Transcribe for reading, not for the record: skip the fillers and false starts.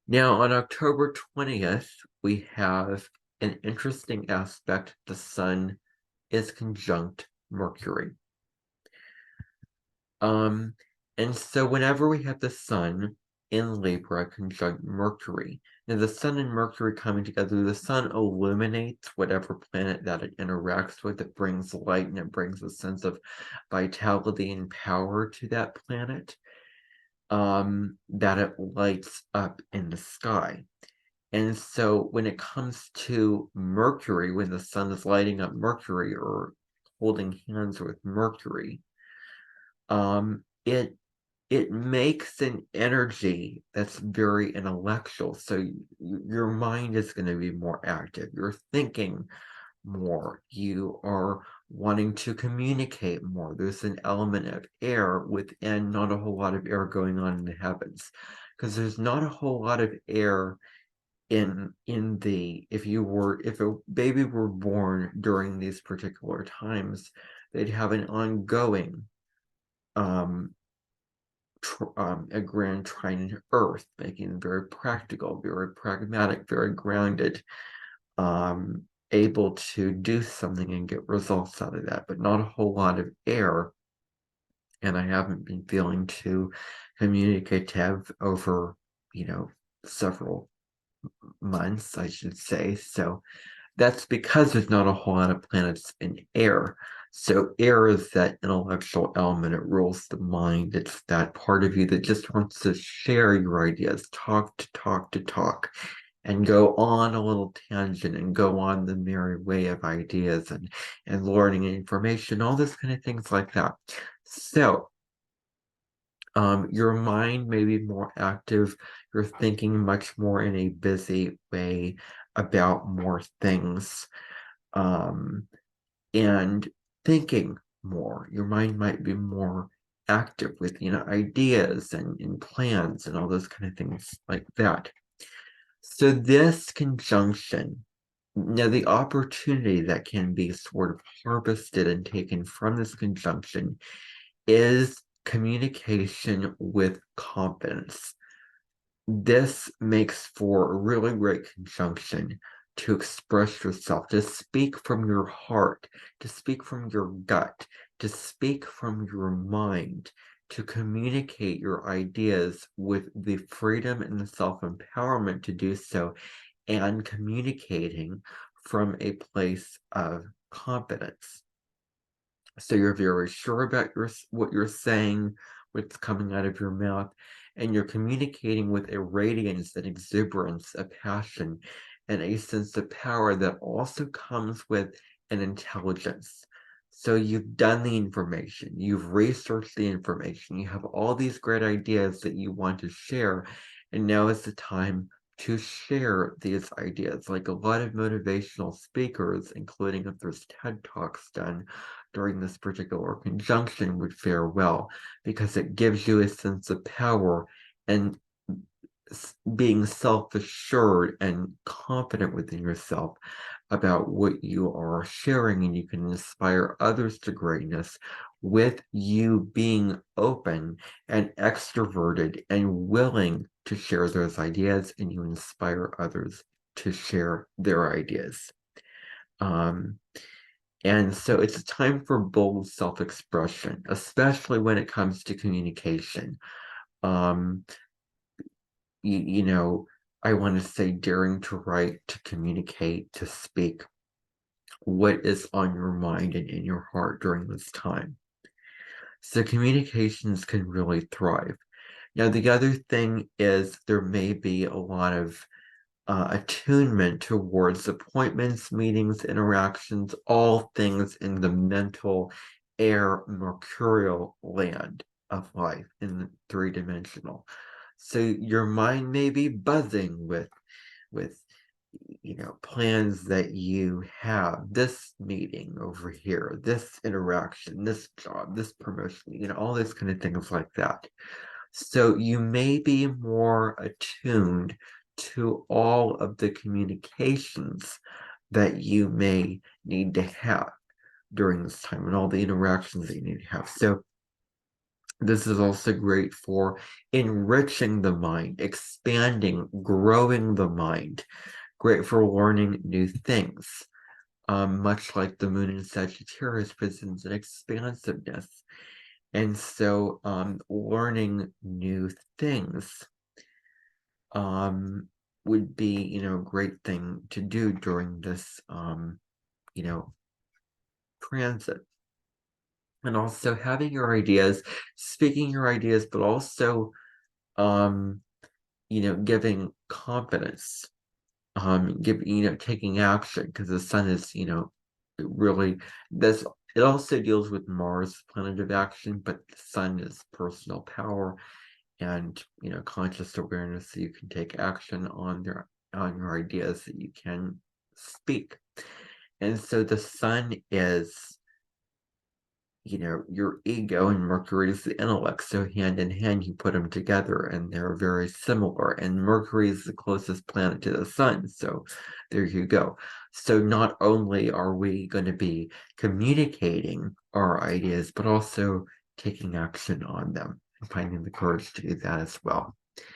Now, on October 20th, we have an interesting aspect. The sun is conjunct Mercury. Um, and so whenever we have the sun in Libra conjunct Mercury, now the sun and Mercury coming together, the sun illuminates whatever planet that it interacts with. It brings light and it brings a sense of vitality and power to that planet, that it lights up in the sky. And so when it comes to Mercury, when the sun is lighting up Mercury or holding hands with Mercury, it makes an energy that's very intellectual. So your mind is going to be more active. You're thinking more. You are wanting to communicate more. There's an element of air within, not a whole lot of air going on in the heavens, because there's not a whole lot of air in the if a baby were born during these particular times, they'd have an ongoing um a grand trine earth, making them very practical, very pragmatic, very grounded, able to do something and get results out of that, but not a whole lot of air. And I haven't been feeling too communicative over, several months, I should say. So that's because there's not a whole lot of planets in air. So air is that intellectual element. It rules the mind. It's that part of you that just wants to share your ideas, talk to talk to talk, and go on a little tangent and go on the merry way of ideas and learning information, all this kind of things like that. So your mind may be more active. You're thinking much more in a busy way about more things, um, and thinking more. Your mind might be more active with, ideas and plans and all those kind of things like that. So this conjunction, now the opportunity that can be sort of harvested and taken from this conjunction is communication with confidence. This makes for a really great conjunction to express yourself, to speak from your heart, to speak from your gut, to speak from your mind, to communicate your ideas with the freedom and the self-empowerment to do so, and communicating from a place of confidence. So you're very sure about what you're saying, what's coming out of your mouth, and you're communicating with a radiance, an exuberance, a passion, and a sense of power that also comes with an intelligence. So you've done the information, you've researched the information, you have all these great ideas that you want to share, and now is the time to share these ideas. Like a lot of motivational speakers, including if there's TED Talks done during this particular conjunction, would fare well because it gives you a sense of power and being self-assured and confident within yourself about what you are sharing, and you can inspire others to greatness with you being open and extroverted and willing to share those ideas, and you inspire others to share their ideas. Um, and so it's a time for bold self-expression, especially when it comes to communication. Um, you know, I want to say daring to write, to communicate, to speak what is on your mind and in your heart during this time. So communications can really thrive. Now, the other thing is there may be a lot of attunement towards appointments, meetings, interactions, all things in the mental air mercurial land of life in the three-dimensional. So your mind may be buzzing with plans that you have, this meeting over here, this interaction, this job, this promotion, all this kind of things like that. So you may be more attuned to all of the communications that you may need to have during this time and all the interactions that you need to have. So This is also great for enriching the mind, expanding, growing the mind, great for learning new things. Much like the moon in Sagittarius presents an expansiveness. And so learning new things would be, a great thing to do during this, transit. And also having your ideas, speaking your ideas, but also, um, giving confidence, taking action, because the sun is, really, this, it also deals with Mars, planet of action, but the sun is personal power and, conscious awareness, so you can take action on your ideas that you can speak. And so the sun is, your ego, and Mercury is the intellect. So hand in hand, you put them together and they're very similar. And Mercury is the closest planet to the sun. So there you go. So not only are we going to be communicating our ideas, but also taking action on them and finding the courage to do that as well.